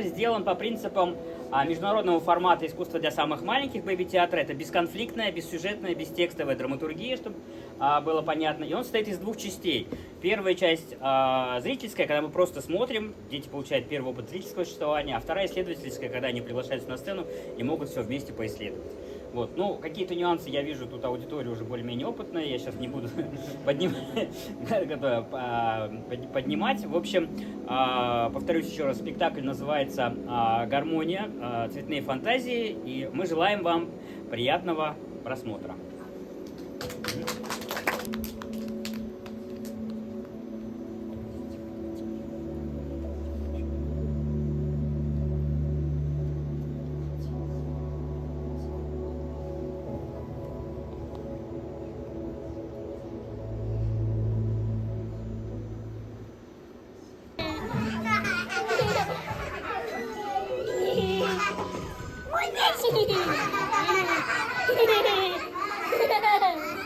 спектакль сделан по принципам международного формата искусства для самых маленьких бэби-театра. Это бесконфликтная, бессюжетная, бестекстовая драматургия, чтобы было понятно. И он состоит из двух частей. Первая часть зрительская, когда мы просто смотрим, дети получают первый опыт зрительского существования, а вторая исследовательская, когда они приглашаются на сцену и могут все вместе поисследовать. Вот. Ну, какие-то нюансы я вижу, тут аудитория уже более-менее опытная, я сейчас не буду поднимать. В общем, повторюсь еще раз, спектакль называется «Гармония. Цветные фантазии», и мы желаем вам приятного просмотра. Hehehehe